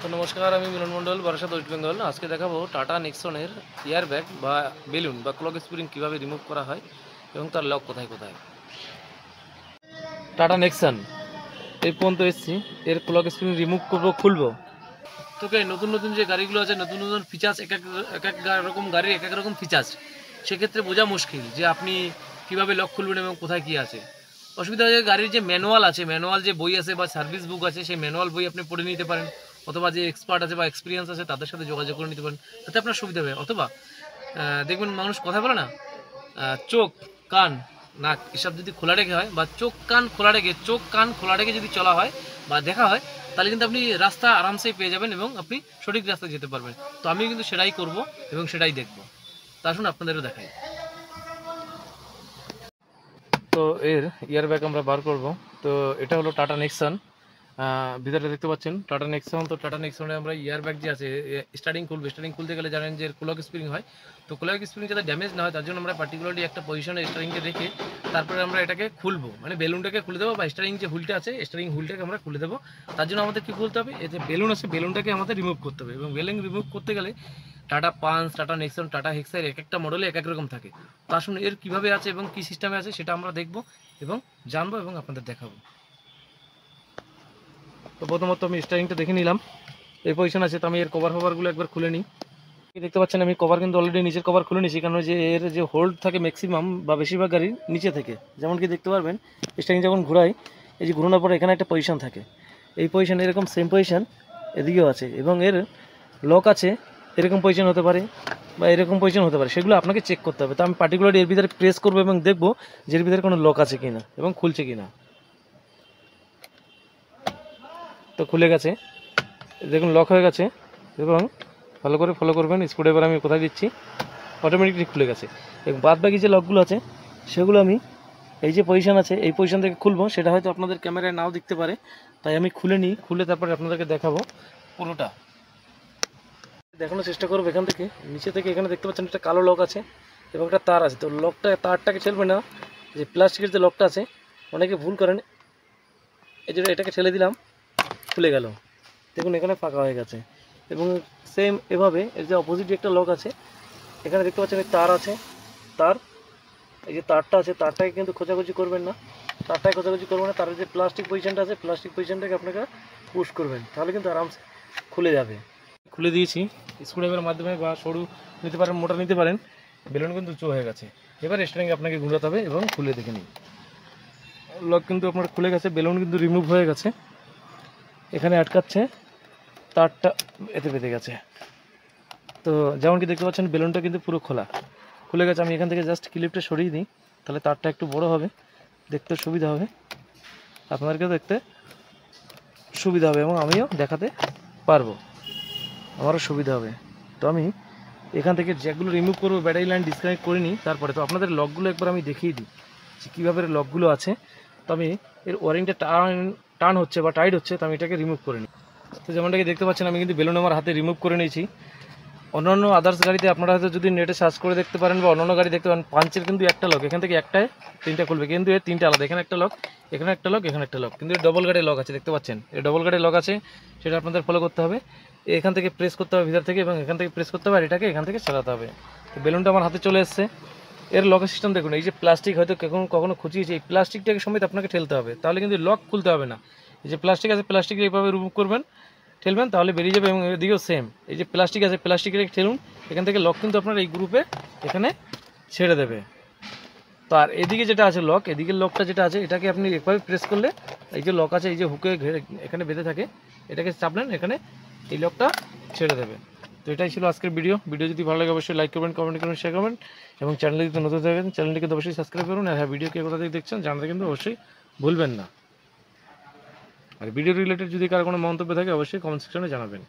তো নমস্কার, আমি মিলন মণ্ডল, বারাসাত, ওয়েস্ট বেঙ্গল। আজকে দেখাবো টাটা নেক্সনের এয়ার ব্যাগ বা বেলুন বা ক্লক স্প্রিং কীভাবে রিমুভ করা হয় এবং তার লক কোথায় কোথায়। টাটা নেক্সন এই পর্যন্ত এসেছি, এর ক্লক স্প্রিং রিমুভ করবো, খুলবো। তোকে নতুন নতুন যে গাড়িগুলো আছে, নতুন নতুন ফিচার্স, এক এক রকম গাড়ির এক এক রকম ফিচার্স, সেক্ষেত্রে বোঝা মুশকিল যে আপনি কীভাবে লক খুলবেন এবং কোথায় কী আছে। অসুবিধা হয়ে গাড়ির যে ম্যানুয়াল আছে, ম্যানুয়াল যে বই আছে বা সার্ভিস বুক আছে, সেই ম্যানুয়াল বই আপনি পড়ে নিতে পারেন, অথবা যে এক্সপার্ট আছে বা এক্সপিরিয়েন্স আছে তাদের সাথে যোগাযোগ করে নিতে পারেন, তাতে আপনার সুবিধা হবে। অথবা দেখবেন মানুষ কথা বলে না, চোখ, কান, নাক এসব যদি খোলা রেখে হয়, বা চোখ কান খোলা রেখে যদি চলা হয় বা দেখা হয়, তাহলে কিন্তু আপনি রাস্তা আরামসেই পেয়ে যাবেন এবং আপনি সঠিক রাস্তায় যেতে পারবেন। তো আমি কিন্তু সেটাই করব এবং সেটাই দেখব। তা আসুন আপনাদেরও দেখাই। তো এর ইয়ার ব্যাগ আমরা বার করব। তো এটা হলো টাটা নেক্সন, ভিতরে দেখতে পাচ্ছেন টাটা নেক্সন। তো টাটা নেক্সনে আমরা ইয়ার ব্যাগ যে আছে, স্টার্টিং খুলতে গেলে জানেন যে ক্লক স্প্রিং হয়। তো ক্লক স্প্রিং যাতে ড্যামেজ না হয় তার জন্য আমরা পার্টিকুলারলি একটা পজিশনে স্টারিংকে রেখে তারপরে আমরা এটাকে খুলবো, মানে বেলুনটাকে খুলে দেবো, বা স্টারিং যে হুইলটা আছে স্টারিং হুইলটাকে আমরা খুলে দেবো। তার জন্য আমাদের কী খুলতে হবে, এই যে বেলুন আছে বেলুনটাকে আমাদের রিমুভ করতে হবে। এবং বেলুন রিমুভ করতে গেলে টাটা পাঞ্চ, টাটা নেক্সন, টাটা হেক্সার এক একটা মডেলে এক এক রকম থাকে। তো আসুন এর কীভাবে আছে এবং কী সিস্টেমে আছে সেটা আমরা দেখব এবং জানবো এবং আপনাদের দেখাবো। তো প্রথমত আমি স্টারিংটা দেখে নিলাম, এই পজিশন আছে। তো আমি এর কভারগুলো একবার খুলে নিই। দেখতে পাচ্ছেন আমি কভার কিন্তু অলরেডি নিচের কভার খুলে নিয়েছি, কারণ যে এর যে হোল্ড থাকে ম্যাক্সিমাম বা বেশিরভাগ গাড়ির নিচে থেকে, যেমন কি দেখতে পারবেন স্টারিং যখন ঘুরাই, এই যে ঘুরানোর পরে এখানে একটা পজিশন থাকে, এই পজিশন এরকম সেম পজিশন এদিকেও আছে, এবং এর লক আছে এরকম পজিশন হতে পারে বা এরকম পজিশন হতে পারে, সেগুলো আপনাকে চেক করতে হবে। তো আমি পার্টিকুলারলি এর ভিতরে প্রেস করবো এবং দেখবো যে এর ভিতরে কোনো লক আছে কিনা এবং খুলছে কিনা। তো খুলে গেছে, দেখুন লক হয়ে গেছে, এবং ভালো করে ফলো করবেন। স্ক্রুড্রাইভার আমি কোথায় দিচ্ছি, অটোমেটিকলি খুলে গেছে। এবং বাদ বাকি যে লকগুলো আছে সেগুলো আমি এই যে পজিশন আছে এই পজিশন থেকে খুলবো, সেটা হয়তো আপনাদের ক্যামেরায় নাও দেখতে পারে, তাই আমি খুলে নিই, খুলে তারপরে আপনাদেরকে দেখাবো পুরোটা। দেখানোর চেষ্টা করবো এখান থেকে নিচে থেকে। এখানে দেখতে পাচ্ছেন একটা কালো লক আছে এবং একটা তার আছে। তো তারটাকে ঠেলবে না, যে প্লাস্টিকের যে লকটা আছে, অনেকে ভুল করেন, এই জন্য এটাকে ঠেলে দিলাম, খুলে গেল। দেখুন এখানে ফাঁকা হয়ে গেছে। এবং সেম এভাবে এর যে অপোজিটে একটা লক আছে, এখানে দেখতে পাচ্ছেন তার আছে, তার এই যে তারটা আছে, তারটাকে কিন্তু খোঁচাখুচি করবেন না, তারটাকে খোঁচাখুচি করবেন না। তার যে প্লাস্টিক পজিশনটা আছে, প্লাস্টিক পজিশনটাকে আপনাকে পুশ করবেন, তাহলে কিন্তু আরামসে খুলে যাবে। খুলে দিয়েছি স্ক্রুড্রাইভারের মাধ্যমে, বা সরু নিতে পারেন, মোটর নিতে পারেন। বেলুন কিন্তু উঁচু হয়ে গেছে, এবার স্টারিং আপনাকে ঘুরাতে হবে এবং খুলে দেখে নিন। লক কিন্তু আপনার খুলে গেছে, বেলুন কিন্তু রিমুভ হয়ে গেছে, এখানে আটকাচ্ছে, তারটা এতে বেঁধে গেছে। তো যেমন কি দেখতে পাচ্ছেন বেলুনটা কিন্তু পুরো খুলে গেছে। আমি এখান থেকে জাস্ট ক্লিপটা সরিয়ে দিই, তাহলে তারটা একটু বড় হবে, দেখতে সুবিধা হবে, আপনাদেরকেও দেখতে সুবিধা হবে এবং আমিও দেখাতে পারবো, আমারও সুবিধা হবে। তো আমি এখান থেকে জ্যাকগুলো রিমুভ করবো, ব্যাটারি লাইন ডিসকানেক্ট করে নিই, তারপরে তো আপনাদের লকগুলো একবার আমি দেখিয়ে দিই যে কীভাবে লকগুলো আছে। তো আমি এর ওয়ারিংটা টার্ন হচ্ছে বা টাইট হচ্ছে, তো আমি এটাকে রিমুভ করে নিই। তো যেমনটাকে দেখতে পাচ্ছেন আমি কিন্তু বেলুন আমার হাতে রিমুভ করে নিয়েছি। অন্যান্য আদার্স গাড়িতে আপনারা হয়তো যদি নেটে সার্চ করে দেখতে পারেন বা অন্যান্য গাড়ি দেখতে পারেন, পাঞ্চের কিন্তু একটা লক, এখান থেকে একটায় তিনটা খুলবে, কিন্তু এর তিনটা আলাদা, এখানে একটা লক, এখানে একটা লক, এখানে একটা লক। কিন্তু এর ডবল গাড়ির লক আছে, দেখতে পাচ্ছেন এর ডবল গাড়ির লক আছে, সেটা আপনাদের ফলো করতে হবে। এখান থেকে প্রেস করতে হবে ভিতর থেকে, এবং এখান থেকে প্রেস করতে হবে, আর এটাকে এখান থেকে চালাতে হবে। তো বেলুনটা আমার হাতে চলে এসছে। এর লকের সিস্টেম দেখুন, এই যে প্লাস্টিক হয়তো কখনো খুঁচিয়েছে, এই প্লাস্টিকটাকে সমেত আপনাকে ঠেলতে হবে, তাহলে কিন্তু লক খুলতে হবে না। এই যে প্লাস্টিক আছে, প্লাস্টিক এইভাবে রিমুভ করবেন, ঠেলবেন, তাহলে বেরিয়ে যাবে। এবং এদিকেও সেম, এই যে প্লাস্টিক আছে, প্লাস্টিকের ঠেলুন, এখান থেকে লক কিন্তু আপনার এই গ্রুপে এখানে ছেড়ে দেবে। তো আর এদিকে যেটা আছে লক, এদিকের লকটা যেটা আছে, এটাকে আপনি একভাবে প্রেস করলে এই যে লক আছে, এই যে হুকে এখানে বেঁধে থাকে, এটাকে চাপলেন, এখানে এই লকটা ছেড়ে দেবে। তো এটাই ছিল আজকের ভিডিও যদি ভালো লাগে অবশ্যই লাইক করবেন, কমেন্ট করবেন, শেয়ার করবেন, এবং চ্যানেলে যদি নতুন থাকেন চ্যানেলটিকে অবশ্যই সাবস্ক্রাইব করুন। আর হ্যাঁ, ভিডিও কে কোথা থেকে দেখছেন জানাতে কিন্তু অবশ্যই ভুলবেন না। আর ভিডিও রিলেটেড যদি কারো কোনো মন্তব্য থাকে অবশ্যই কমেন্ট সেকশনে জানাবেন।